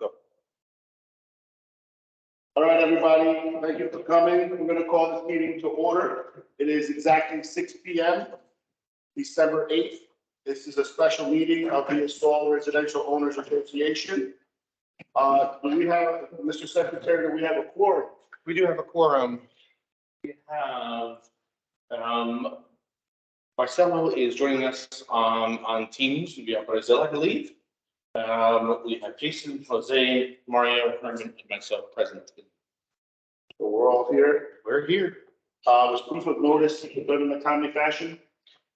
Go. All right, everybody, thank you for coming. We're going to call this meeting to order. It is exactly 6 p.m., December 8th. This is a special meeting of the Astall Residential Owners Association. Do we have, Mr. Secretary, do we have a quorum? We do have a quorum. We have, Marcelo is joining us on Teams via Brazil, I believe. We have Jason, Jose, Mario, Herman, and myself present. So we're all here. We're here. Was proof of notice done in a timely fashion?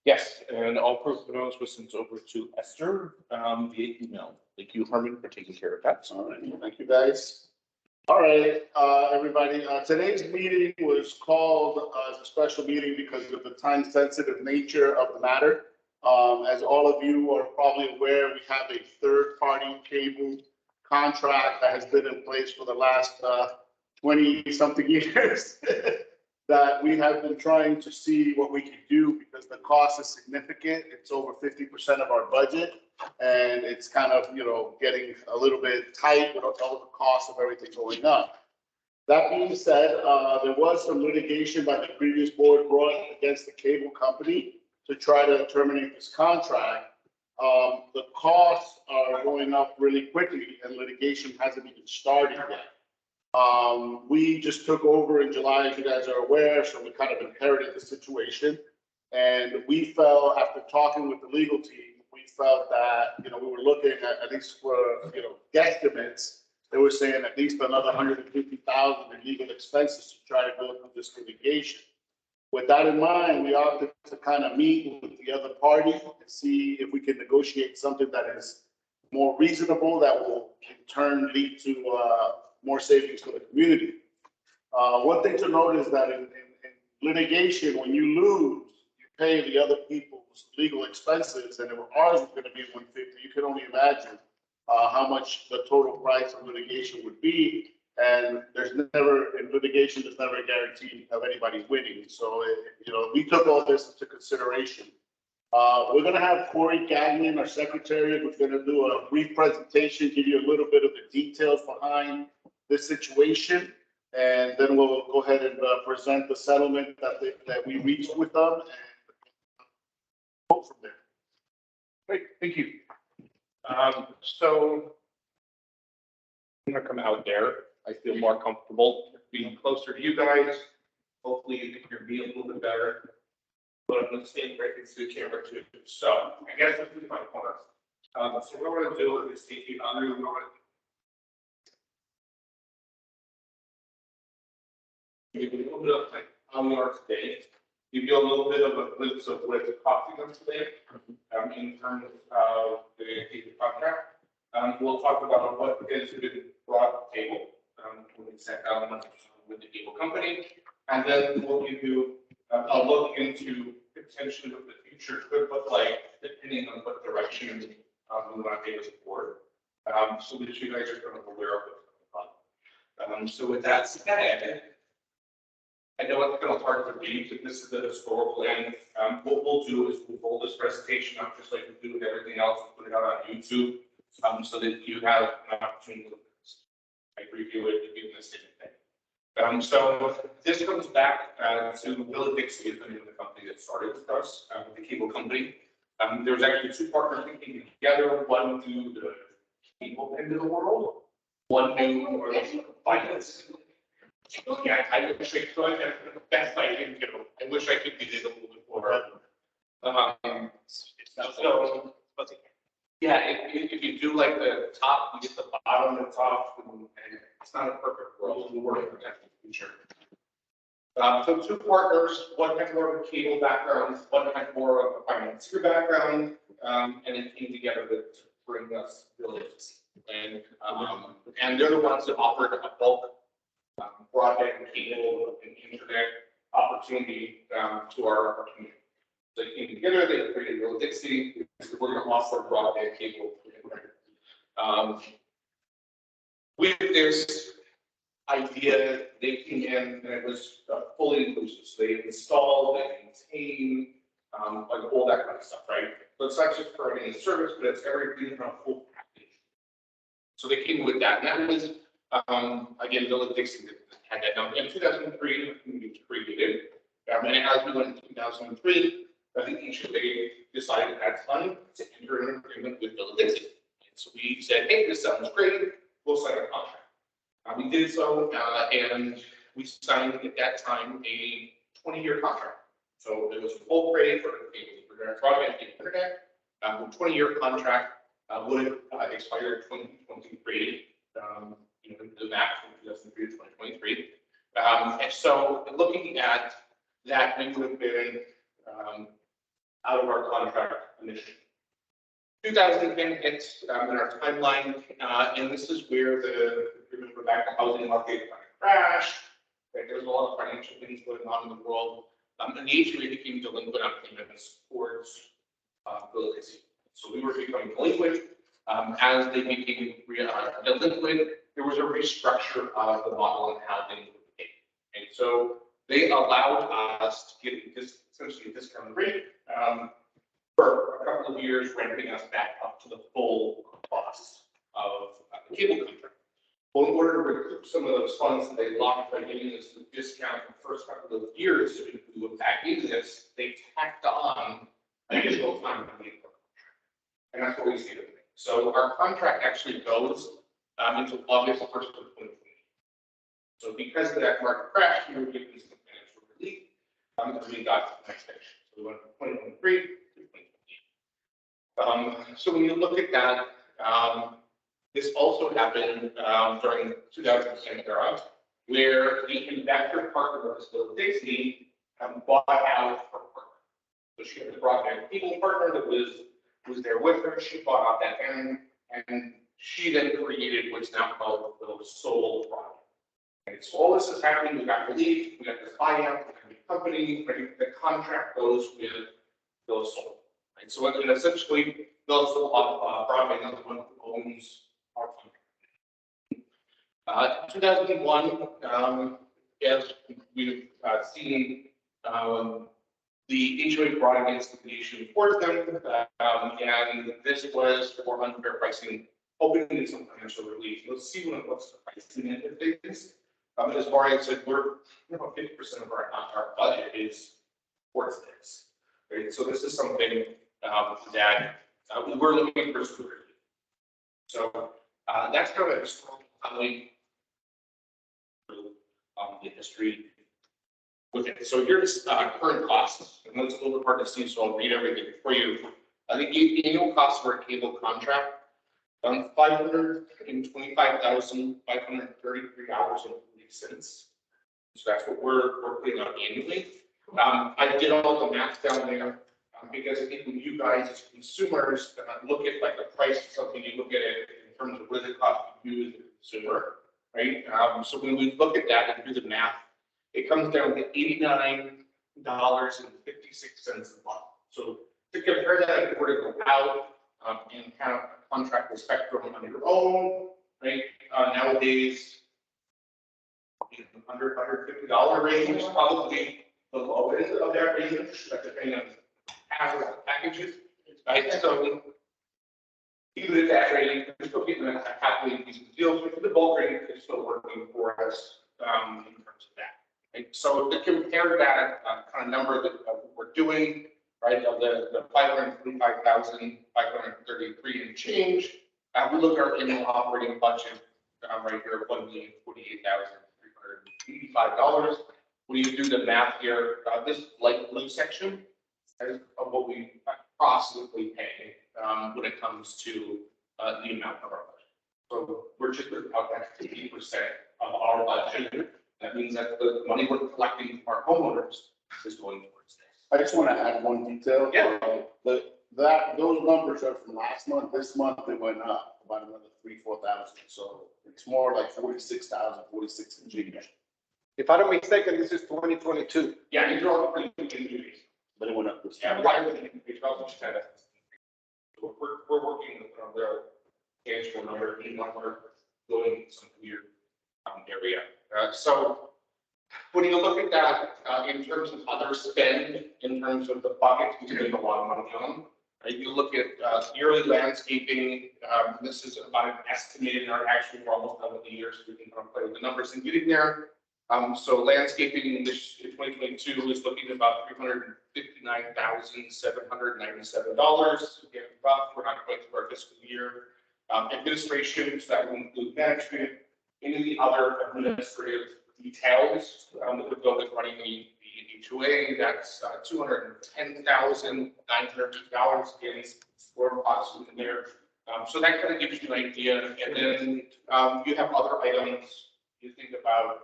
Yes, and all proof of notice was sent over to Esther via email. Thank you, Herman, for taking care of that. All right, thank you, guys. All right, everybody, today's meeting was called as a special meeting because of the time-sensitive nature of the matter. As all of you are probably aware, we have a third-party cable contract that has been in place for the last 20-something years that we have been trying to see what we can do because the cost is significant. It's over 50% of our budget. And it's kind of, getting a little bit tight with all the costs of everything going up. That being said, there was some litigation by the previous board brought against the cable company to try to terminate this contract. The costs are going up really quickly and litigation hasn't even started yet. We just took over in July, as you guys are aware, so we kind of inherited the situation. And we felt, after talking with the legal team, we felt that, we were looking at least for, guesstimates. They were saying at least another $150,000 in legal expenses to try to go through this litigation. With that in mind, we opted to kind of meet with the other party and see if we can negotiate something that is more reasonable, that will in turn lead to more savings for the community. One thing to note is that in litigation, when you lose, you pay the other people's legal expenses, and if ours was going to be 150, you can only imagine how much the total price of litigation would be. And there's never a guarantee of anybody winning. So, we took all this into consideration. We're going to have Corey Gagnon, our secretary, who's going to do a brief presentation, give you a little bit of the details behind this situation. And then we'll go ahead and present the settlement that we reached with them. From there. Great, thank you. So I'm gonna come out there. I feel more comfortable being closer to you guys. Hopefully you can hear me a little bit better. But I'm gonna stand right next to the camera too. So I guess this is my corner. So what we're gonna do is take you through. Give you a little bit of like how we are today. Give you a little bit of a glimpse of what it's costing us today in terms of the cable contract. We'll talk about what has been brought to the table when we sat down with the cable company. And then we'll give you a look into potentially what the future could look like, depending on what direction we want to take us forward. So that you guys are kind of aware of what's going on. So with that said, I know it's kind of hard to read, but this is the historical plan. What we'll do is we'll roll this presentation up just like we do with everything else, and put it out on YouTube, so that you have an opportunity to review it and give this thing. So this comes back to Will Dixie, the name of the company that started with us, the cable company. There was actually two partners that came together, one to the cable end of the world, one new or finance. Yeah, I wish I could. That's the best I can do. I wish I could be there a little bit more. So, yeah, if you do like the top, you get the bottom and the top, and it's not a perfect world. We're working on that in the future. So two partners, one had more of a cable background, one had more of a financier background, and it came together to bring us Village. And they're the ones that offered a bulk broadband cable and internet opportunity to our community. So they came together, they created Real Dixie. We're going to offer broadband cable. With this idea, they came in and it was fully inclusive. So they installed, they maintained, like all that kind of stuff, right? So it's not just providing a service, but it's everything from a full package. So they came with that, and that was, again, Village Dixie had that done in 2003, we created. And as we went in 2003, I think each of they decided at that time to enter an agreement with Village Dixie. And so we said, hey, this sounds great, we'll sign a contract. We did so, and we signed at that time a 20-year contract. So it was a full rate for broadband and internet. 20-year contract would expire in 2023. The map from 2003 to 2023. And so looking at that, we would have been out of our contract initially. 2010 hits in our timeline, and this is where remember back the housing market crashed. Right? There was a lot of financial things going on in the world. And the HOA became delinquent on payments towards Village Dixie. So we were becoming delinquent. As they became delinquent, there was a restructure of the model and how things would be paid. And so they allowed us to get essentially a discounted rate for a couple of years, ramping us back up to the full cost of the cable contract. Well, in order to recoup some of those funds that they lost by giving us the discount the first couple of years, if we look back into this, they tacked on additional time on the contract. And that's what we see today. So our contract actually goes until August 1st of 2020. So because of that market crash, we were given some financial relief, and we got to the next stage. So we went from 2023 to 2020. So when you look at that, this also happened during 2010 era, where the investor partner of Village Dixie bought out her partner. So she had the broadband cable partner that was there with her. She bought out that and she then created what's now called the sole product. And so all this is happening. We got relief, we got this buyout, we got the company, right? The contract goes with Village Soul. Right? So and essentially, Village Soul broadband is the one who owns our contract. 2001, as we've seen, the HOA brought against the issue towards them, and this was for unfair pricing, hoping to get some financial relief. You'll see when it looks at pricing and things. As far as I said, we're 50% of our budget is towards this. Right? So this is something that we're looking for security. So that's kind of a historical highlight the history with it. So here's current costs, and that's a little bit hard to see, so I'll read everything for you. The annual cost for a cable contract, $525,533.40. So that's what we're putting out annually. I did all the math down there because I think when you guys as consumers look at like the price of something, you look at it in terms of what it costs you as a consumer, right? So when we look at that and do the math, it comes down to $89.56 a month. So to compare that, if you were to go out and have a contract with Spectrum on your own, right? Nowadays, $150 range is probably the low end of that range, depending on how the packages. Right? So even at that rate, we're still getting a happily decent deals, but the bulk rate is still working for us in terms of that. Right? So to compare that kind of number that we're doing, right, of the 525,533 and change, we look at our annual operating budget right here of $1,048,385. When you do the math here, this light blue section is of what we approximately pay when it comes to the amount of our budget. So we're just about that 50% of our budget. That means that the money we're collecting from our homeowners is going towards this. I just want to add one detail. Yeah. Those numbers are from last month. This month it went up about another 3,000-4,000. So it's more like 46,000, 46 and change. If I'm not mistaken, this is 2022. Yeah, these are all the pretty good news. But it went up this Yeah, year. why would it be 12%? We're working with their tangible number, even when we're going some weird area. So when you look at that in terms of other spend, in terms of the buckets we spend a lot of money on, You look at yearly landscaping, this is about an estimated, or actually we're almost done with the year, so we can kind of play with the numbers and getting there. So landscaping this in 2022 is looking at about $359,797. Again, rough, we're not quite through our fiscal year. Administration, so that will include management, any of the other administrative details that would go with running the HOA. That's $210,950. Again, for costs in there. So that kind of gives you an idea. And then you have other items. You think about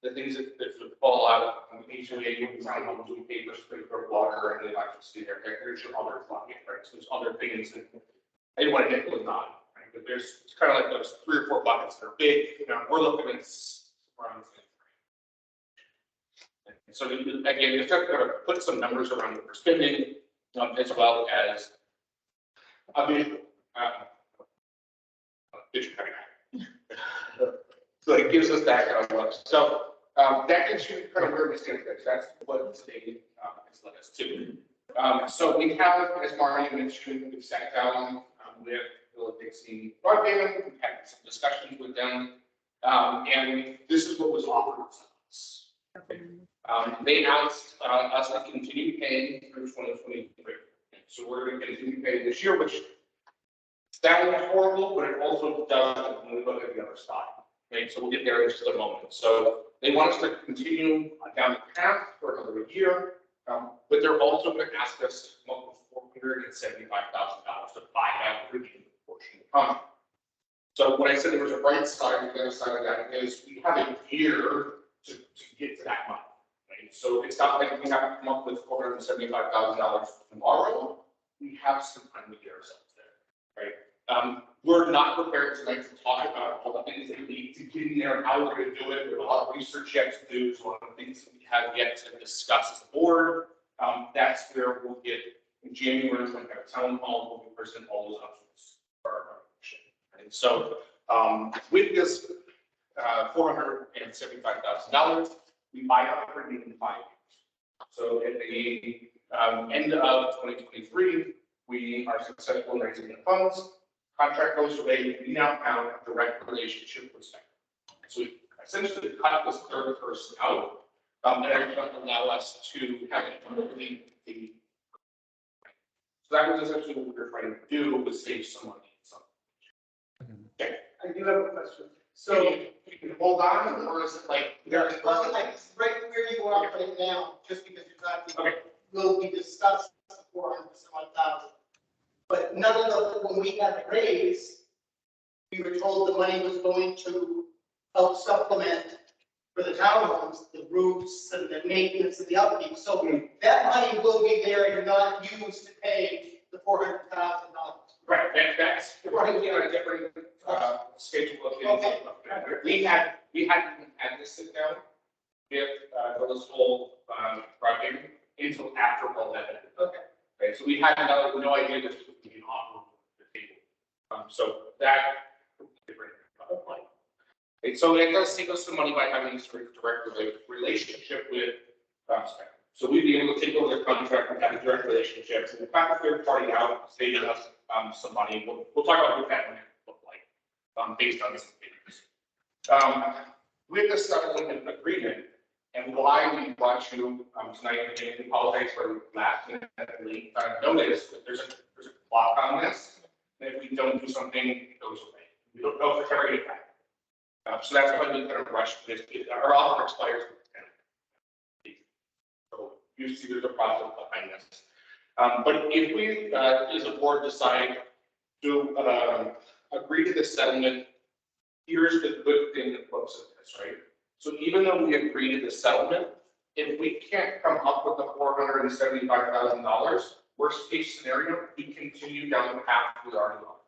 the things that would fall out of the HOA. You can find how to pay for water and electricity. There's your other bucket, right? So there's other things that I didn't want to hit with not. Right? But there's it's kind of like those 3 or 4 buckets that are big. We're looking at around. So again, you have to put some numbers around what we're spending, as well as a bit. So it gives us that kind of look. So that gives you kind of where we stand. That's what today has led us to. So we have, as Mario mentioned, we've sat down with Bill Dixie Broadband. We've had some discussions with them, and this is what was offered to us. They asked us to continue paying through 2023. So we're going to continue paying this year, which sounds horrible, but it also doesn't when we look at the other side. Right? So we'll get there in just a moment. So they want us to continue down the path for another year, but they're also going to ask us to come up with $475,000 to buy out the remaining portion of the contract. So when I said there was a bright side, the other side of that is we have a year to get to that money. So it's not like we have to come up with $475,000 tomorrow. We have some time to get ourselves there, right? We're not prepared tonight to talk about all the things that we need to get in there and how we're going to do it. There's a lot of research yet to do. So one of the things that we have yet to discuss as a board. That's where we'll get in January when we have a town hall, we'll present all those options for our commission. And so with this $475,000. We buy out the remaining 5 years. So at the end of 2023, we are successful in raising the funds. Contract goes away. We now have a direct relationship with Spectrum. So we essentially cut this third person out, and it will allow us to have it completely. So that was essentially what we were trying to do, was save some money. Okay. I do have a question. So you can hold on, or is it like? Well, like right where you are right now, just because you're talking, Okay. will be discussed the 400,000. But none of the, when we had the raise, we were told the money was going to help supplement for the townhomes, the roofs and the maintenance and the upkeep. So that money will be there and not used to pay the $400,000. Right, that's, we're on a different schedule of things. Okay. We hadn't had this sit down with this whole project until after all that. Okay. Okay, so we had no idea this was being off the table. So that different money. Okay, so it does take us some money by having this direct relationship with Spectrum. So we'd be able to take over their contract and have a direct relationship. So the fact that third party out, saving us some money. We'll talk about what that would look like based on this figures. With the settlement agreement and why we brought you tonight, again, we apologize for last minute late notice, but there's a clock on this. And if we don't do something, it goes away. We don't know if it's ever going to happen. So that's why we kind of rushed this. Our offer expires. So usually there's a process behind this. But if we, as a board, decide to agree to this settlement, here's the good thing that looks at this, right? So even though we agree to the settlement, if we can't come up with the $475,000, worst case scenario, we continue down the path we already on,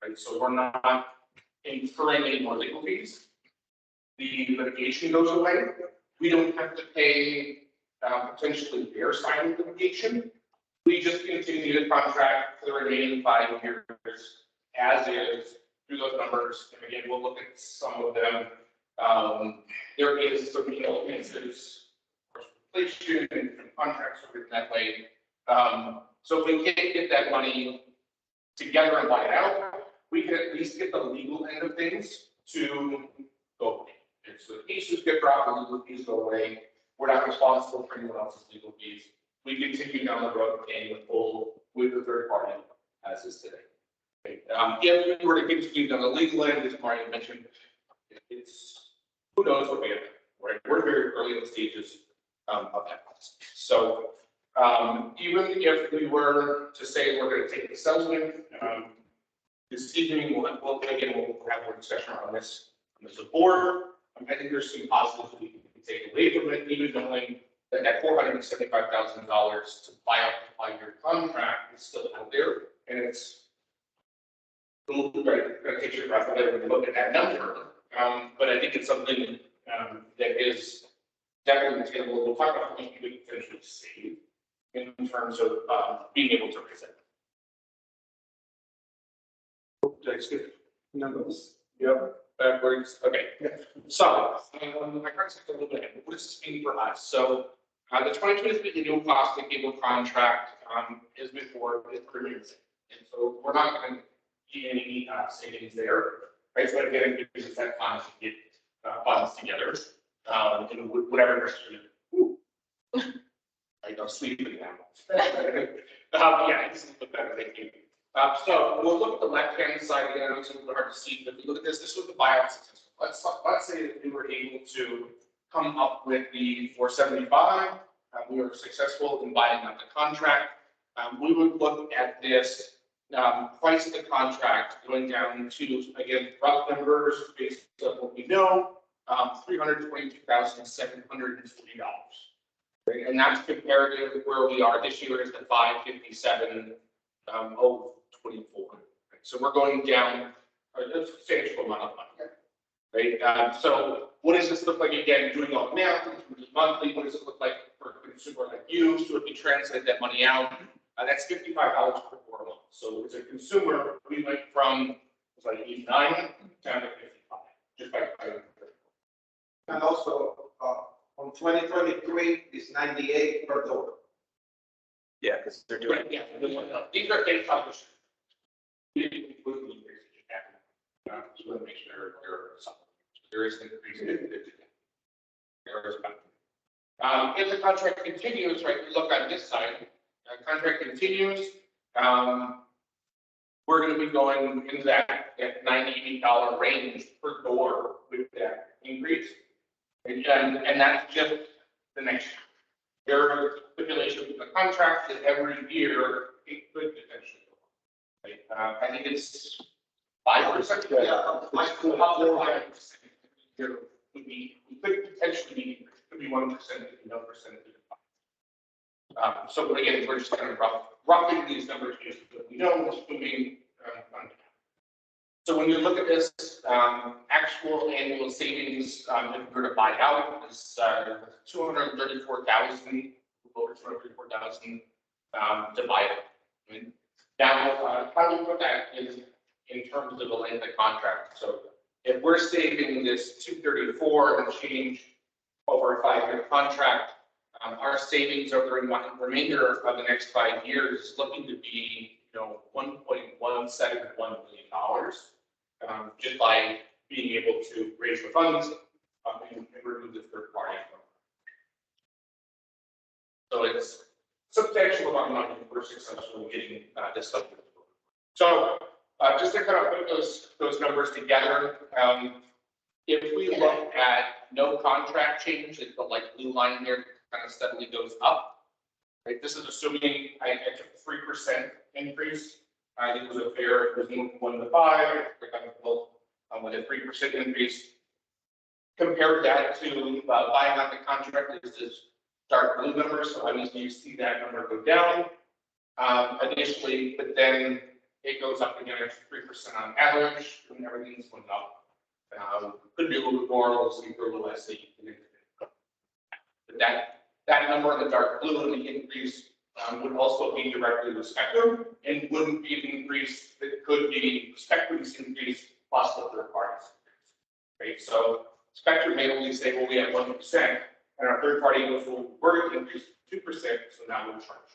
right? So we're not incurring any more legal fees. The litigation goes away. We don't have to pay potentially their side of the litigation. We just continue the contract for the remaining 5 years as is through those numbers. And again, we'll look at some of them. There is some elements, there's inflation and contracts are written that way. So if we can't get that money together and buy it out, we can at least get the legal end of things to go away. And so the cases get dropped, the legal fees go away. We're not responsible for anyone else's legal fees. We continue down the road paying the full with the third party as is today. Okay, if we were to continue down the legal end, as Mario mentioned, it's, who knows what we have, right? We're very early in the stages of that process. So even if we were to say we're going to take the settlement, this evening, we'll have more discussion on this as a board. I think there's some positives we can take away from it, even knowing that that $475,000 to buy out the 5-year contract is still out there, and it's going to take your breath away when you look at that number. But I think it's something that is definitely attainable. We'll talk about how much we could potentially save in terms of being able to raise it. Did I skip numbers? Yep, backwards. Okay. So, I kind of skipped a little bit. What does this mean for us? So, the 2023 annual cost of cable contract is before the premiums. And so, we're not going to get any savings there. Right? So, again, it gives us that time to get funds together. And whatever I don't sleep in that. Yeah, it's a little bit better than you. So we'll look at the left-hand side again. I know it's a little hard to see, but if you look at this, this was the buyout statistic. Let's say that we were able to come up with the 475. We were successful in buying out the contract. We would look at this price of the contract going down to, again, rough numbers based on what we know, $322,740. Right? And that's comparative where we are this year is the 557. 24. Right? So we're going down a substantial amount of money. Right? So what does this look like again? Doing all the math, monthly, what does it look like for a consumer like you? So if you translate that money out, that's $55 per 4 months. So as a consumer, we went from like 89 down to 55, just by. And also, on 2023, it's 98 per door. Yeah, because they're doing. Right, yeah, these are data published. We didn't include the increase that you have. Just want to make sure there is an increase. There is about. If the contract continues, right, we look on this side, contract continues, we're going to be going into that $98 range per door with that increase. And that's just the next year. There are stipulations in the contract that every year it could potentially go up. Right? I think it's 5%. Yeah, 5%. Here would be, we could potentially be, could be 1%, could be 1%. So again, we're just kind of roughly these numbers just that we know what's moving. So when you look at this, actual annual savings, if we were to buy out, is 234,000, over 234,000 to buy it. I mean, now, how do we put that in terms of the length of contract? So if we're saving this 234 and change over a 5-year contract, our savings over the remainder of the next 5 years is looking to be, $1.171 million. Just by being able to raise the funds and remove the third party. So it's substantial amount of money if we're successful in getting this stuff. So just to kind of put those numbers together, if we look at no contract change, the like blue line here kind of steadily goes up. Right? This is assuming I took a 3% increase. I think it was a fair, it was 1 to 5, with a 3% increase. Compare that to buying out the contract, this is dark blue number, so obviously you see that number go down initially, but then it goes up again at 3% on average, and everything's going up. Could be a little bit more, we'll see for a little less. But that number in the dark blue and the increase would also be directly with Spectrum and wouldn't be an increase that could be Spectrum's increase plus the third parties. Right? So Spectrum may only say, well, we have 1%, and our third party goes, well, we're going to increase 2%, so now we'll charge.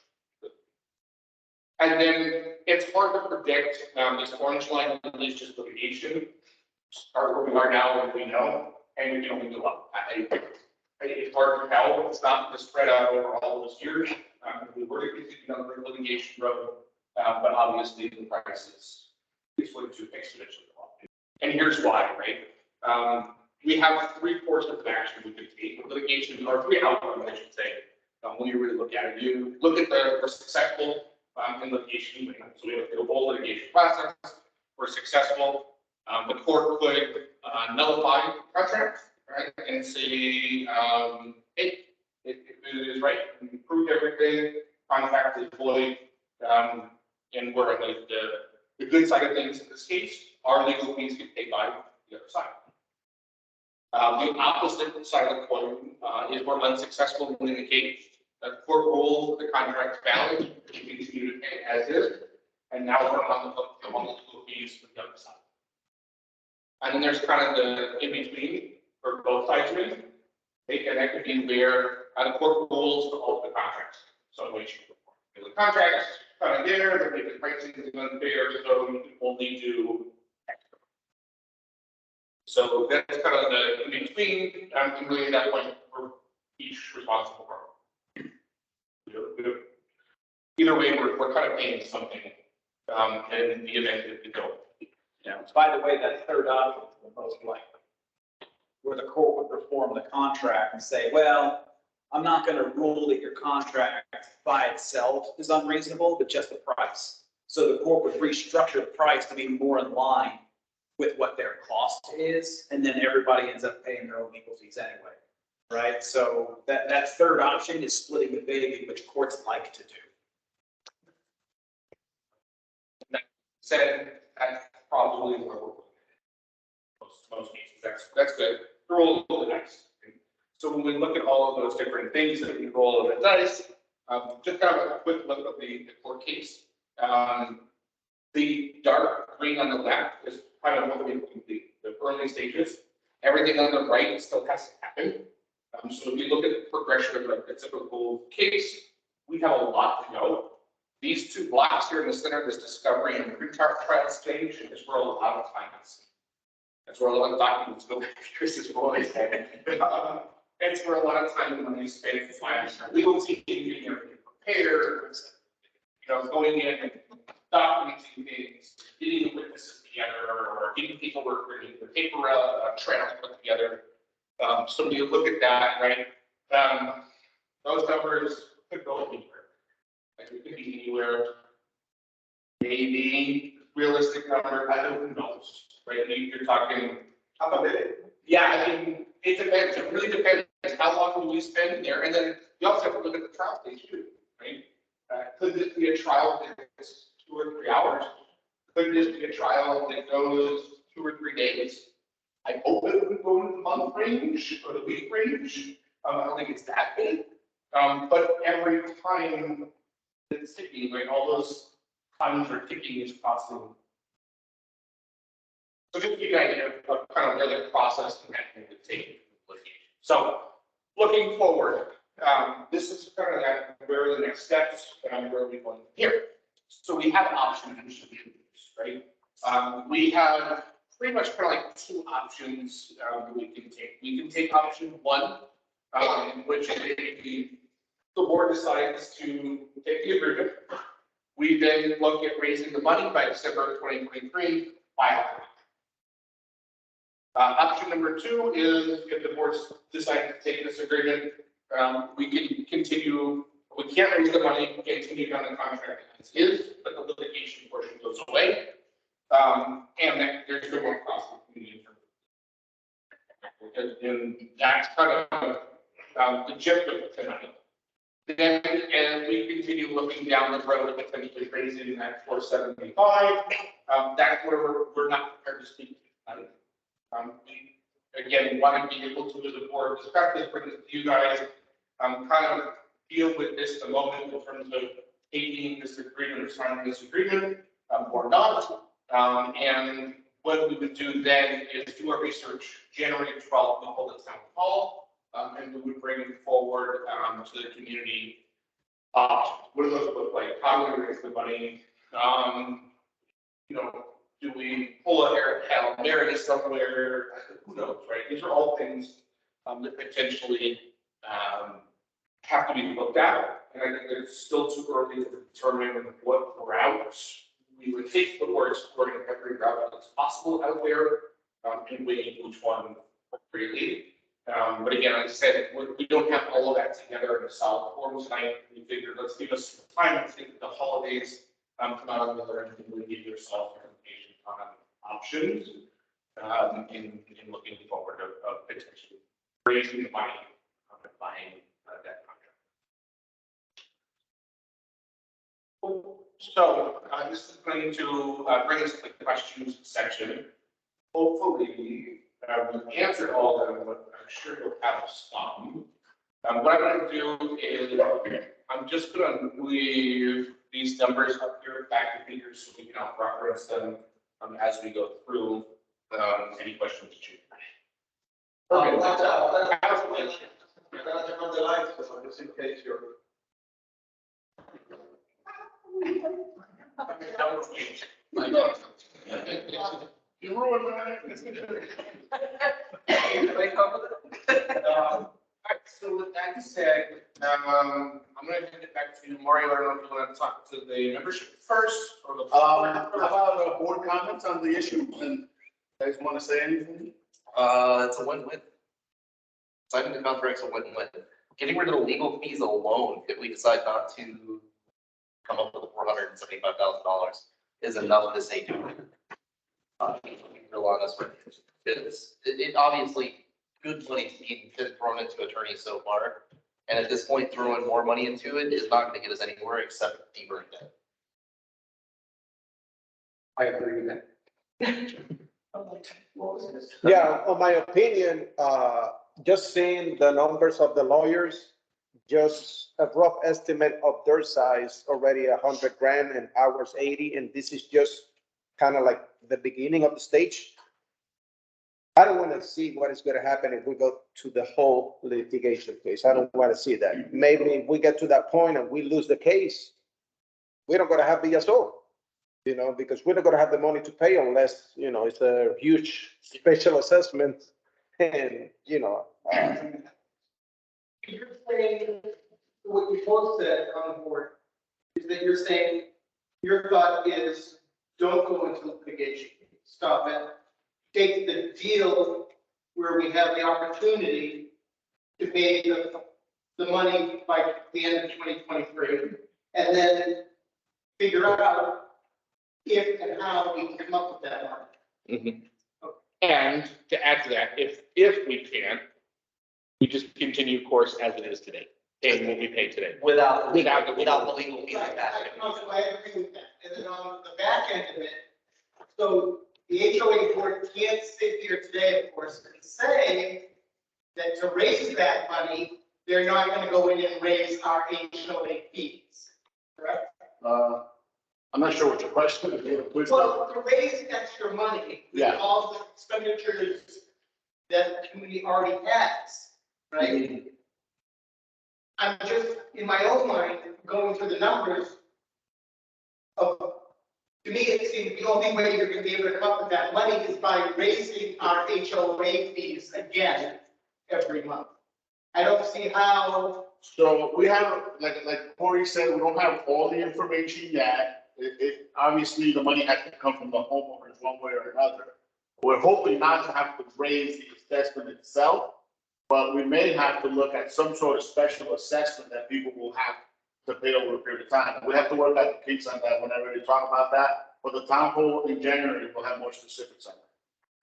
And then it's hard to predict, this orange line is just litigation. Start where we are now, and we know, and we can only go up. It's hard to tell, it's not going to spread out over all those years. We were to continue on the litigation road, but obviously the price is going to exponentially go up. And here's why, right? We have three courses of action we could take. Litigation, or three outcomes, I should say. When you really look at it, you look at the successful in litigation. So we have the whole litigation process. We're successful. The court could nullify the contract, right, and say, hey, it is right. We proved everything. Contract is void, and we're on the good side of things in this case. Our legal fees get paid by the other side. The opposite side of the coin is we're unsuccessful in the case. The court rules the contract valid, we continue to pay as is, and now we're on the hook for all the legal fees for the other side. And then there's kind of the in between for both sides of it. And that could be where the court rules for all the contracts. So we should the contracts kind of there, but maybe the pricing is unfair, so you can only do extra. So that's kind of the in between, and really at that point we're each responsible for. Either way, we're kind of paying something in the event that we don't. By the way, that third option is the most likely, where the court would perform the contract and say, well, I'm not going to rule that your contract by itself is unreasonable, but just the price. So the court would restructure the price to be more in line with what their cost is, and then everybody ends up paying their own legal fees anyway, right? So that third option is splitting the baby, which courts like to do. Said that's probably where we're most cases. That's good. The roll of the dice. So when we look at all of those different things that we roll of the dice, just kind of a quick look at the court case. The dark green on the left is kind of what we complete the early stages. Everything on the right still has to happen. So if you look at the progression of a typical case, we have a lot to go. These two blocks here in the center, this discovery and pre-trial stage, is where a lot of time is. That's where a lot of documents go. Chris's voice. That's where a lot of time and money is spent. Legal team getting everything prepared, going in and documenting things, getting the witnesses together, or getting people working the paper trail put together. So when you look at that, right, those numbers could go anywhere. Like it could be anywhere. Maybe realistic number, I don't know. Right? You're talking How about it? yeah, I mean, it depends. It really depends how long do we spend there, and then you also have to look at the trial stage too, right? Could this be a trial that's 2 or 3 hours? Could this be a trial that goes 2 or 3 days? I hope it would go into the month range or the week range. I don't think it's that big, but every time it's ticking, right? All those times are ticking is costing. So just to give you an idea of kind of where the process and that would take. So looking forward, this is kind of that, where are the next steps and where are we going here? So we have options, right? We have pretty much kind of like 2 options that we can take. We can take option 1, which is the board decides to take the agreement. We then look at raising the money by December 2023 by option number 2 is if the board decides to take this agreement, we can continue. We can't raise the money, we can continue on the contract as is, but the litigation portion goes away. And then there's no more cost. And that's kind of the gist of it tonight. Then, and we continue looking down the road, potentially raising that 475. That's where we're not prepared to speak tonight. We, again, want to be able to, as a board, discuss this, bring this to you guys, kind of deal with this at the moment in terms of taking this agreement or signing this agreement or not. And what we would do then is do our research, generate 12 people at town hall, and we would bring it forward to the community What does those look like? How do we raise the money? You know, do we pull a Hail Mary somewhere? Who knows, right? These are all things that potentially have to be looked at. And I think it's still too early to determine what routes we would take, but we're exploring every route that's possible out there, and weighing which one appropriately. But again, like I said, we don't have all of that together in a solid form tonight. We figured let's give us some time to think the holidays come out on the other end, and we'll give yourself information on options in looking forward of potentially raising the money and buying that contract. So this is going to bring us to the questions section. Hopefully, we've answered all of them, but I'm sure you'll have some. What I'm going to do is I'm just going to leave these numbers up here, back to figures, so we can reference them as we go through any questions that you have. Watch out, I'm gonna turn on the lights, so just in case you're. You ruined my. So with that said, I'm going to hand it back to Mario. I don't know if you want to talk to the membership first or the. How about board comments on the issue? And you guys want to say anything? It's a win-win. Signing the contract's a win-win. Getting rid of the legal fees alone, if we decide not to come up with $475,000, is enough to say do it. Real honest with you. It obviously, good money's been thrown into attorneys so far. And at this point, throwing more money into it is not going to get us anywhere except deeper in debt. I agree with that. Yeah, on my opinion, just seeing the numbers of the lawyers, just a rough estimate of their size, already $100,000 and ours 80, and this is just kind of like the beginning of the stage. I don't want to see what is going to happen if we go to the whole litigation case. I don't want to see that. Maybe if we get to that point and we lose the case, we're not going to have BSO. Because we're not going to have the money to pay unless, it's a huge special assessment and, You're saying, what you both said on the board, is that you're saying, your thought is, don't go into litigation, stop it. Take the deal where we have the opportunity to pay the money by the end of 2023, and then figure out if and how we can come up with that money. And to add to that, if we can, we just continue course as it is today, paying what we pay today. Without the legal fees Right, attached. I agree with that. And then on the back end of it, so the HOA board can't sit here today, of course, and say that to raise that money, they're not going to go in and raise our HOA fees, correct? I'm not sure what your question is. Well, to raise extra money, with Yeah. all the expenditures that the community already has, right? I'm just, in my own mind, going through the numbers of, to me, it seems the only way you're gonna be able to come up with that money is by raising our HOA fees again every month. I don't see how. So we have, like Corey said, we don't have all the information yet. Obviously, the money has to come from the homeowners one way or another. We're hoping not to have to raise the assessment itself, but we may have to look at some sort of special assessment that people will have to pay over a period of time. We have to work out the kinks on that whenever we talk about that. For the town hall in January, we'll have more specifics on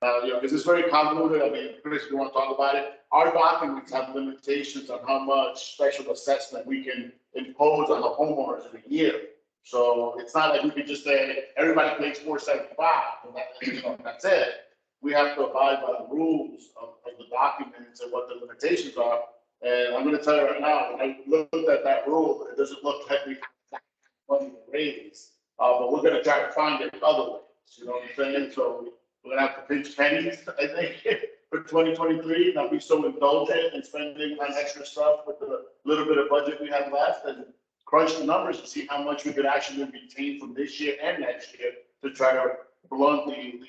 that. Because it's very convoluted. I mean, Chris, you want to talk about it? Our documents have limitations on how much special assessment we can impose on the homeowners in a year. So it's not like we can just say, everybody pays $475, and that's it. We have to abide by the rules of the documents and what the limitations are. And I'm gonna tell you right now, when I looked at that rule, it doesn't look like we have money to raise. But we're gonna try to find it other ways, you know what I'm saying? So we're gonna have to pinch pennies, I think, for 2023, not be so indulgent and spending on extra stuff with the little bit of budget we have left. And crunch the numbers and see how much we could actually retain from this year and next year to try to blunt the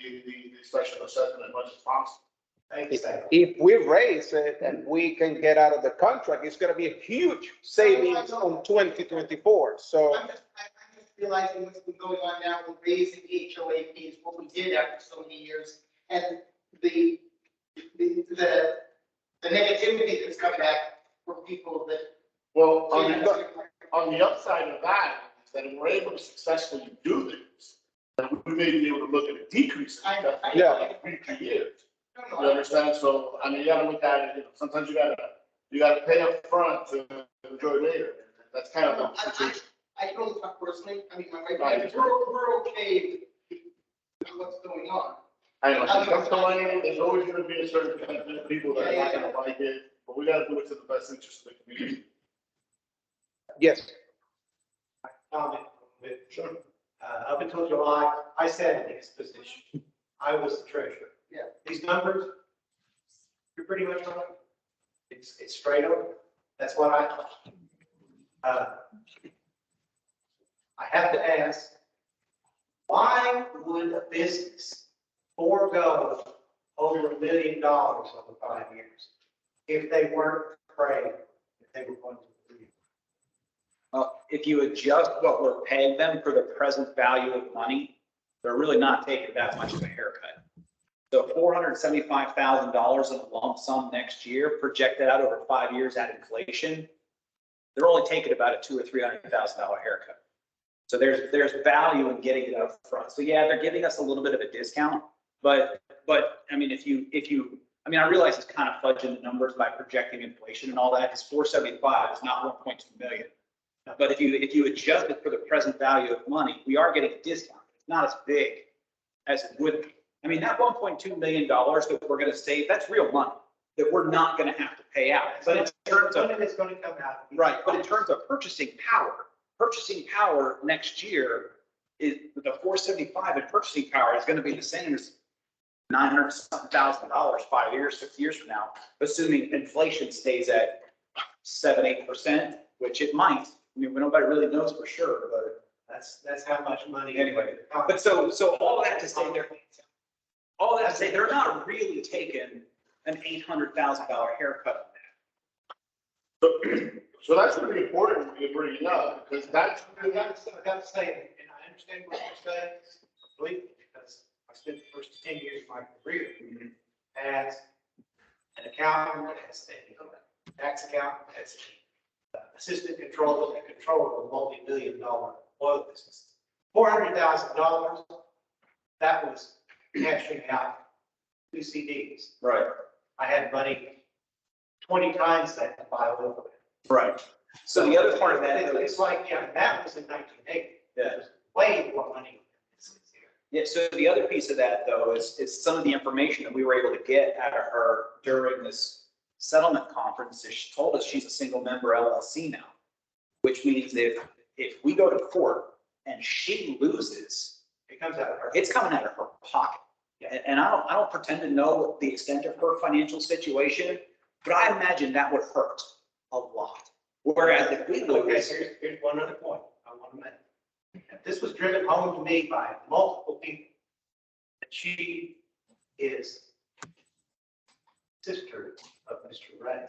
special assessment as much as possible. If we raise it and we can get out of the contract, it's gonna be a huge savings on 2024, so. I'm just realizing what's been going on now with raising HOA fees, what we did after so many years, and the negativity that's come back for people that. Well, on the upside of that, is that if we're able to successfully do this, then we may be able to look at a decrease in that Yeah. in future years. You understand? So, I mean, you gotta look at it, you know, sometimes you gotta pay up front to enjoy later. That's kind of the situation. I don't talk personally, I mean, my wife, we're okay with what's going on. I know, when it comes to money, there's always gonna be a certain kind of people that are not gonna like it, but we gotta do it to the best interest of the community. Yes, Comment with, up until July, I sat in this position. I was the treasurer. Yeah. These numbers, you're pretty much right. It's straight up. That's what I thought. I have to ask, why would a business forego over $1 million over 5 years if they weren't afraid that they were going to lose? If you adjust what we're paying them for the present value of money, they're really not taking that much of a haircut. So $475,000 in a lump sum next year, projected out over 5 years at inflation, they're only taking about a $200,000 or $300,000 haircut. So there's value in getting it up front. So yeah, they're giving us a little bit of a discount, but I mean, I mean, I realize it's kind of fudging the numbers by projecting inflation and all that. It's 475, it's not 1.2 million. But if you adjust it for the present value of money, we are getting a discount. It's not as big as it would be. I mean, that $1.2 million that we're going to save, that's real money that we're not going to have to pay out. But in terms of, It's going to come out. right, but in terms of purchasing power next year is the 475 in purchasing power is going to be the same as $900,000 5 years, 6 years from now, assuming inflation stays at 7-8%, which it might. I mean, nobody really knows for sure, but That's how much money. anyway. But so all that to say they're not really taking an $800,000 haircut on that. So that's really important when you bring it up, because that's. I got to say, and I understand what you're saying, completely, because I spent the first 10 years of my career as an accountant, as a tax accountant, as an assistant controller, and controller of a multi-billion-dollar oil business. $400,000, that was cashing out 2 CDs. Right. I had money 20 times that to buy oil. Right. So the other part of that It's is, like, yeah, that was in 1980. yeah. There's way more money. Yeah, so the other piece of that though is some of the information that we were able to get out of her during this settlement conference is she told us she's a single member LLC now, which means if we go to court and she loses, It comes out of her. it's coming out of her pocket. And I don't pretend to know the extent of her financial situation, but I imagine that would hurt a lot. Whereas if we Okay, lose, here's one other point I want to make. This was driven home to me by multiple people. And she is sister of Mr. Ray.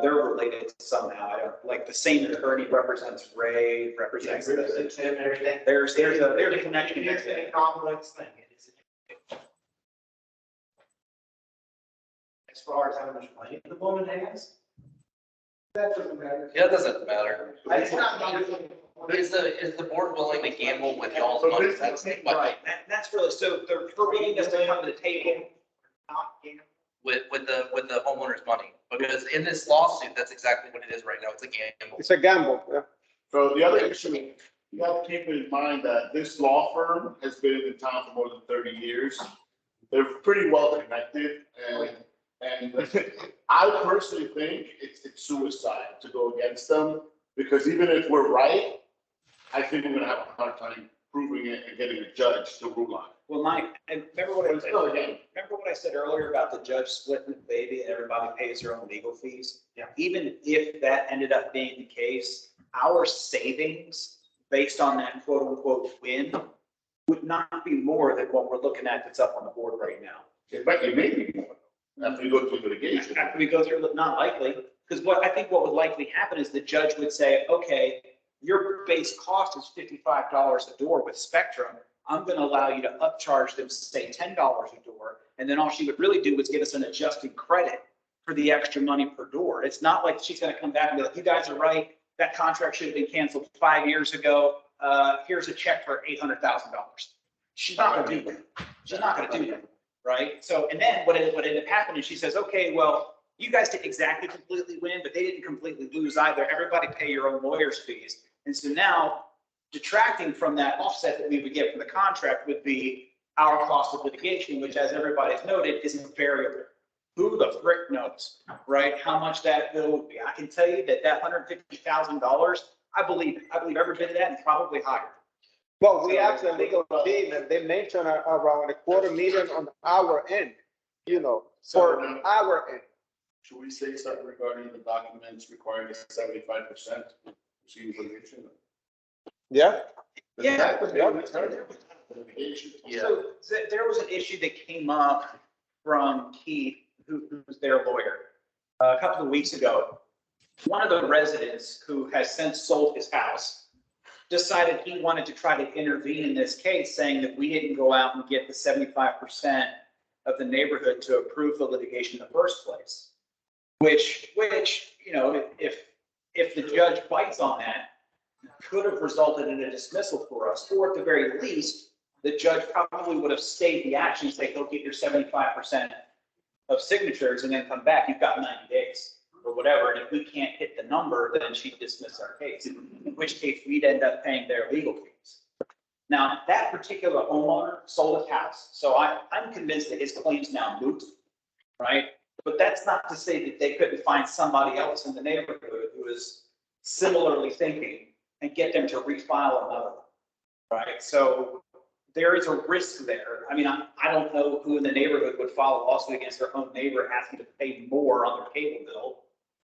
they're related somehow. I don't, like the same attorney represents Ray, represents the, Represents him and everything. there's a connection It's there. a complex thing. It is. As far as how much money the woman has, That doesn't matter. Yeah, it doesn't matter. It's not. Is the board willing to gamble with y'all's money? That's the question. Right, that's really, so they're bringing us to come to the table. not, you know, With the homeowner's money, because in this lawsuit, that's exactly what it is right now. It's a gamble. it's a gamble, yeah. So the other issue, you have to keep in mind that this law firm has been in town for more than 30 years. They're pretty well connected and I personally think it's suicide to go against them, because even if we're right, I think we're gonna have a hard time proving it and getting a judge to rule on it. Well, Mike, and remember what I But it's still a game. remember what I said earlier about the judge splitting the baby and everybody pays their own legal fees? Yeah. Even if that ended up being the case, our savings based on that quote unquote win would not be more than what we're looking at that's up on the board right now. But it may be more after we go through litigation. After we go through, not likely, because what I think what would likely happen is the judge would say, okay, your base cost is $55 a door with Spectrum. I'm going to allow you to upcharge them, say $10 a door. And then all she would really do is give us an adjusted credit for the extra money per door. It's not like she's going to come back and be like, you guys are right. That contract should have been canceled 5 years ago. Here's a check for $800,000. She's not going to do that. She's not going to do that. Right. So, and then what ended up happening is she says, okay, well, you guys didn't exactly completely win, but they didn't completely lose either. Everybody pay your own lawyer's fees. And so now detracting from that offset that we would get from the contract would be our cost of litigation, which, as everybody's noted, isn't variable. Who the frick knows, right? How much that bill would be. I can tell you that $150,000, I believe every bit of that and probably higher. Well, we asked the legal team and they mentioned around $250,000 on our end, for our end. Should we say something regarding the documents requiring a 75% proceeding litigation? Yeah. Yeah. That would be a litigation. So there was an issue that came up from Keith, who's their lawyer, a couple of weeks ago. One of the residents who has since sold his house decided he wanted to try to intervene in this case, saying that we didn't go out and get the 75% of the neighborhood to approve the litigation in the first place. Which, if the judge bites on that, could have resulted in a dismissal for us, or at the very least, the judge probably would have stayed the action, say, go get your 75% of signatures and then come back. You've got 90 days or whatever. And if we can't hit the number, then she'd dismiss our case, in which case we'd end up paying their legal fees. Now, that particular homeowner sold his house. So I'm convinced that his claim's now moot, right? But that's not to say that they couldn't find somebody else in the neighborhood who is similarly thinking and get them to refile another, right? So there is a risk there. I mean, I don't know who in the neighborhood would file a lawsuit against their own neighbor asking to pay more on their cable bill.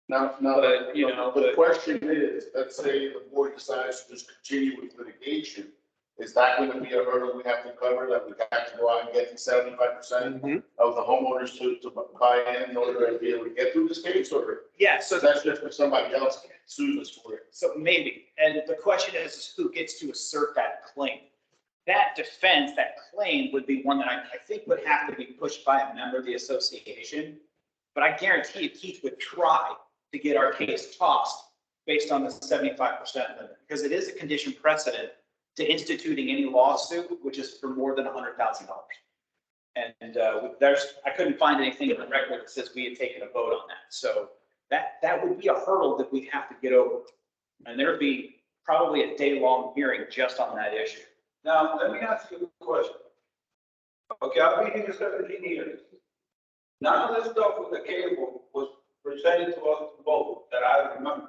Now, But, the question is, let's say the board decides to just continue with litigation. Is that going to be a hurdle we have to cover, that we have to go out and get the 75% of the homeowners to buy in order to be able to get through this case, or? Yeah, so that's just for somebody else to sue us for it? So maybe, and the question is who gets to assert that claim? That defense, that claim would be one that I think would have to be pushed by a member of the association. But I guarantee you Keith would try to get our case tossed based on the 75% limit, because it is a condition precedent to instituting any lawsuit, which is for more than $100,000. And I couldn't find anything in the record that says we had taken a vote on that. So that would be a hurdle that we'd have to get over. And there'd be probably a day-long hearing just on that issue. Now, let me ask you a question. Okay, I've been here 17 years. None of this stuff with the cable was presented to us to vote that I remember.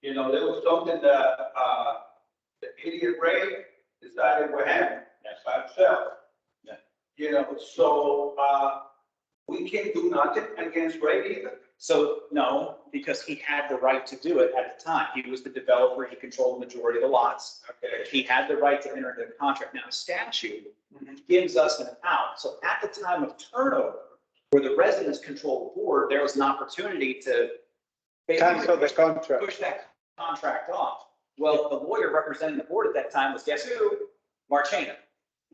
There was something that, the idiot Ray decided we're having, that's by himself. Yeah. So, we can't do nothing against Ray either. So no, because he had the right to do it at the time. He was the developer. He controlled the majority of the lots. Okay. He had the right to enter into the contract. Now, statute gives us an out. So at the time of turnover, where the residents control the board, there was an opportunity to Cancel the contract. push that contract off. Well, the lawyer representing the board at that time was, guess who? Marchena.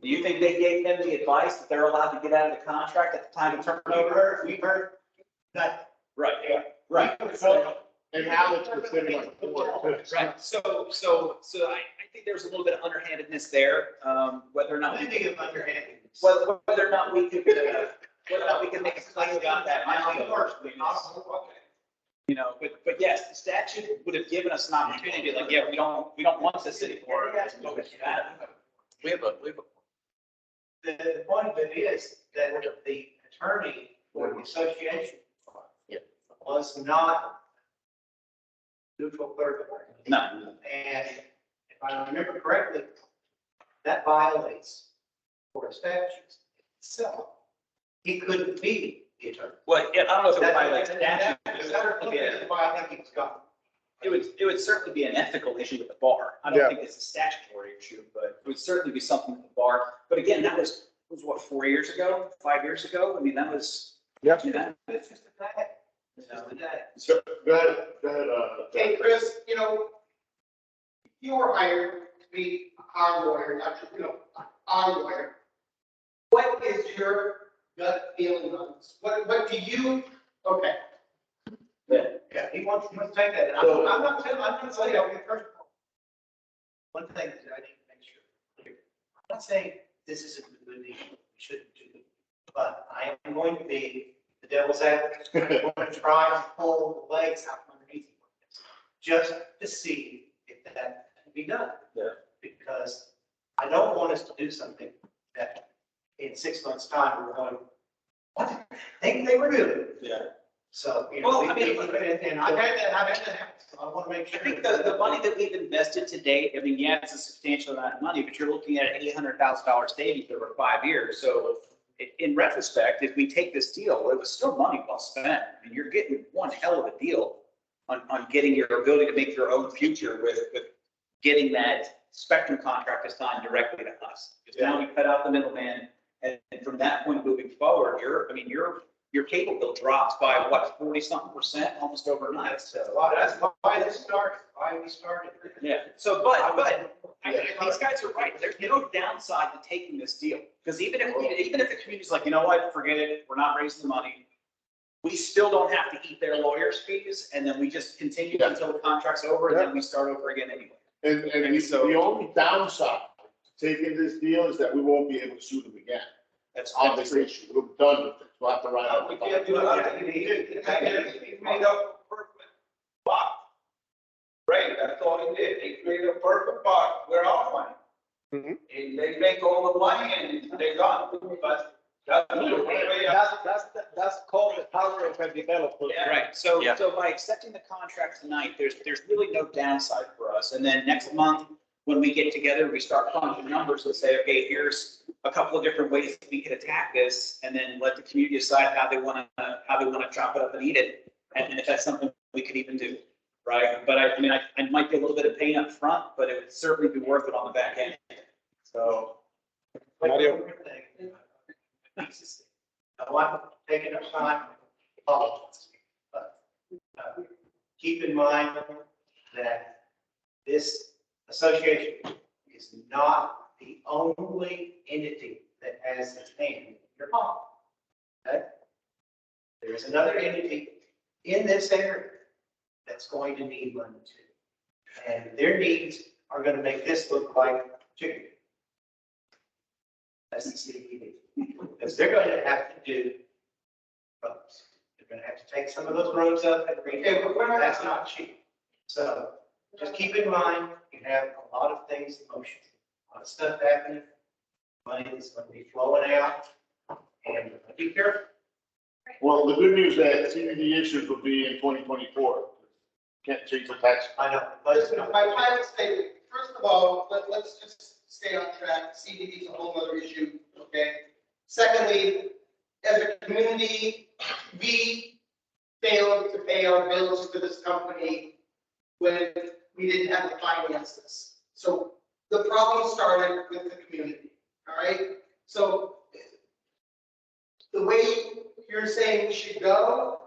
Do you think they gave them the advice that they're allowed to get out of the contract at the time of turnover? We've heard that. Right, yeah, right. And Alex was sitting on the board. Right, so I think there's a little bit of underhandedness there, whether or not. I think of underhanded. Whether or not we could, make a claim about that. But yes, the statute would have given us an opportunity, like, yeah, we don't want the city board. We have a, The point of it is that the attorney for the association was not neutral third party. No. And if I remember correctly, that violates Florida statutes itself. He couldn't be the attorney. Well, yeah, I don't know if it violates That- statute. that's why I think he's gone. It would certainly be an ethical issue with the bar. I Yeah. don't think it's a statutory issue, but it would certainly be something with the bar. But again, that was what, 4 years ago, 5 years ago? I mean, that was. Yeah. It's just a fact. It's just a fact. So, go ahead, Hey, Chris, you know, you were hired to be our lawyer, our lawyer. What is your gut feeling on this? What do you, okay, Yeah, he wants to take that. I'm not saying, okay, first of all, one thing that I need to make sure. I'm not saying this isn't a good deal, we shouldn't do it. But I am going to be the devil's advocate. I'm going to try to pull the legs out from underneath you. Just to see if that can be done. Yeah. Because I don't want us to do something that in 6 months' time, we're going, what did they were doing? Yeah. So, you Well, know, I mean- and I've had that happen, so I want to make I sure. think the money that we've invested to date, I mean, yeah, it's a substantial amount of money, but you're looking at $800,000 savings over 5 years. So in retrospect, if we take this deal, it was still money well spent. I mean, you're getting one hell of a deal on getting your ability to make your own future with getting that Spectrum contract assigned directly to us. Because now we cut out the middleman, and from that point moving forward, your cable bill drops by what, 40-something%, almost overnight. So That's why this started, why we started. yeah. So, but I mean, these guys are right. There's no downside to taking this deal. Because even if the community's like, you know what, forget it, we're not raising the money, we still don't have to eat their lawyers' fees, and then we just continue Yeah. until the contract's over, and then we start over again anyway. And the only downside to taking this deal is that we won't be able to sue them again. That's On this issue, we're done with it. We'll have to write out We the can't do nothing. He made up a perfect box. Right, that's all he did. He created a perfect box. We're all money. Mhm. And they make all the money and they're gone. But that's the way. That's called the power of a developer. Right, so by accepting the contract tonight, there's really no downside for us. And then next month, when we get together, we start crunching numbers and say, okay, here's a couple of different ways we can attack this, and then let the community decide how they want to chop it up and eat it. And if that's something we could even do, right? But I mean, I might be a little bit of pain up front, but it would certainly be worth it on the back end. So. Mario. I want taking up time, politics, but keep in mind that this association is not the only entity that has its hand in your pocket. Okay? There is another entity in this area that's going to need money too. And their needs are going to make this look like chicken. That's the CDD. Because they're going to have to do roads. They're going to have to take some of those roads up and redo. That's not cheap. So just keep in mind, you have a lot of things in motion, a lot of stuff happening. Money is going to be flowing out, and be careful. Well, the good news that CDD issues will be in 2024. Can't change the tax. I know, listen, but my final statement, first of all, let's just stay on track. CDD is a whole other issue, okay? Secondly, as a community, we failed to pay our bills to this company when we didn't have the finances. So the problem started with the community, all right? So the way you're saying we should go,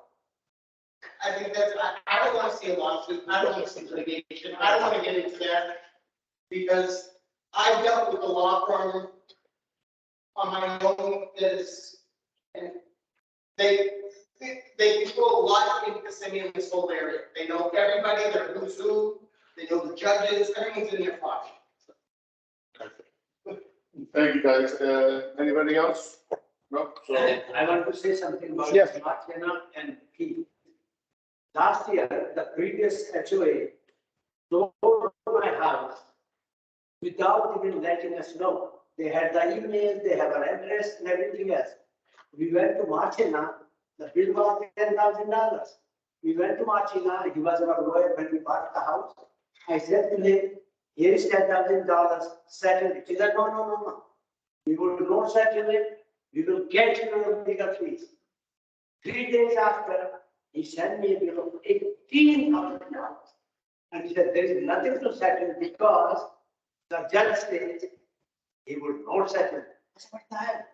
I think that's, I don't want to see a lawsuit. I don't want to see litigation. I don't want to get into that because I dealt with the law firm on my own, and they control a lot of Kissimmee in this whole area. They know everybody, they're who's who, they know the judges, everyone's in their pocket. Thank you, guys. Anybody else? No? So, I want to say something about Yes. Martina and Keith. Last year, the previous HOA sold my house without even letting us know. They had the email, they have our address and everything else. We went to Martina, the bill was $10,000. We went to Martina, he was our lawyer when we bought the house. I said to him, here is $10,000, settle it. He said, no. We will not settle it. We will get your legal fees. 3 days after, he sent me a bill of $18,000. And he said, there is nothing to settle because the judge says he would not settle. I said, what the hell?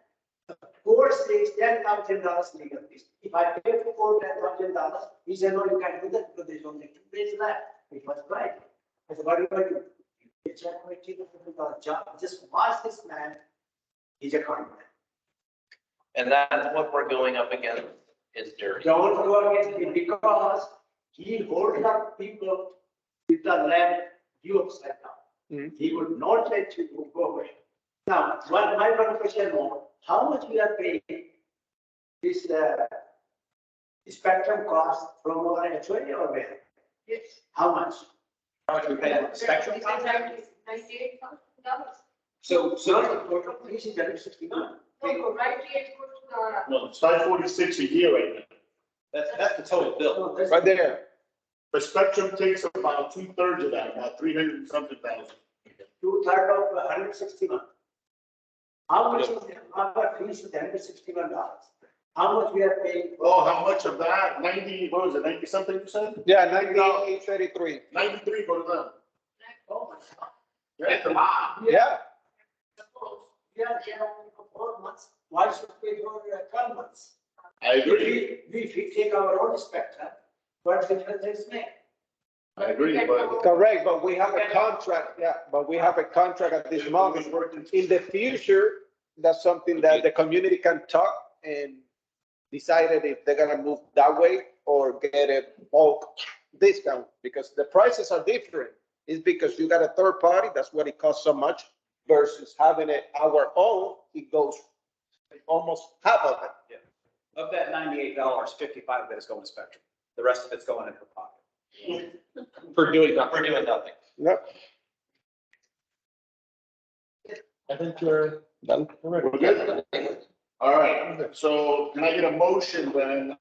The court says $10,000 legal fees. If I pay for court $10,000, he said, no, you can't do that because there's only 2 days left. It was right. I said, what do I do? You check my ticket for the job. Just watch this man. He's a con man. And that's what we're going up against is dirty. Don't go against him because he holds up people with the land you upside down. He would not let you go away. Now, one question more, how much we are paying this spectrum cost from our HOA or where? Yes. How much? How much we pay on the spectrum contract? $98,000. So The total fees is $161. No, right here, it goes to No, it's 546 a year right now. that's the total bill. No, that's- Right there. The Spectrum takes about 2/3 of that, about 300 and something thousand. 2/3 of $161. How much is our fees is $161? How much we are paying? Oh, how much of that? 90, what was it, 90 something percent? Yeah, 9833. 93 go to them. Oh my God. That's a lot. Yeah. We are here only for 4 months. Why should we go to 12 months? I agree, If we take our own spectrum, what difference does it make? I agree, but. Correct, but we have a contract, yeah, but we have a contract at this moment. In the future, that's something that the community can talk and decide if they're gonna move that way or get a bulk discount, because the prices are different. It's because you got a third party, that's what it costs so much, versus having it our own, it goes almost half of it. Of that $98, 55 of it is going to Spectrum. The rest of it's going in her pocket. For doing nothing. We're doing nothing. Yep. I think you're done. We're good? All right, so can I get a motion then?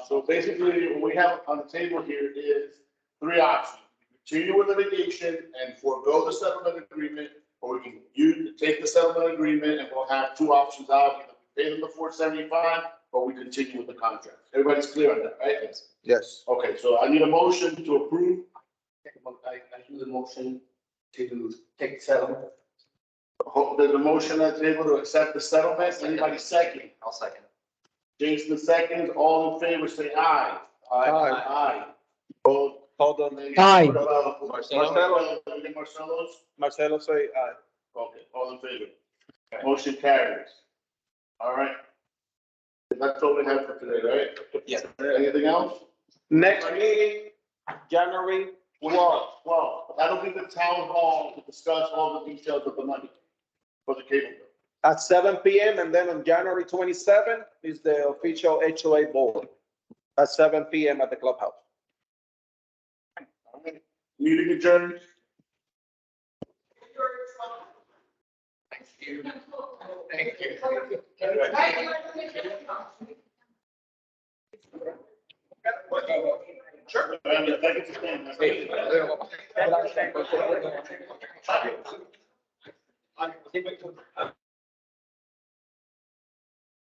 So basically, what we have on the table here is 3 options. Continue with litigation and forego the settlement agreement, or we can take the settlement agreement and we'll have 2 options out. Either we pay them the $475 or we continue with the contract. Everybody's clear on that, right? Yes. Okay, so I need a motion to approve. I do the motion to take the settlement. There's a motion on the table to accept the settlement. Anybody second? I'll second. Jason seconds. All in favor, say aye. Aye. Aye. Both. Hold on. Aye. Marcelo. Marcelo's? Marcelo say aye. Okay, all in favor. Motion carries. All right. That's all we have for today, right? Yes. Anything else? Next meeting, January 12th. Well, that'll be the town hall to discuss all the details of the money for the cable bill. At 7 PM, and then on January 27th is the official HOA board at 7 PM at the clubhouse. All right. Meeting adjourned. Thank you. Thank you. Sure. Thank you for staying. I think we could-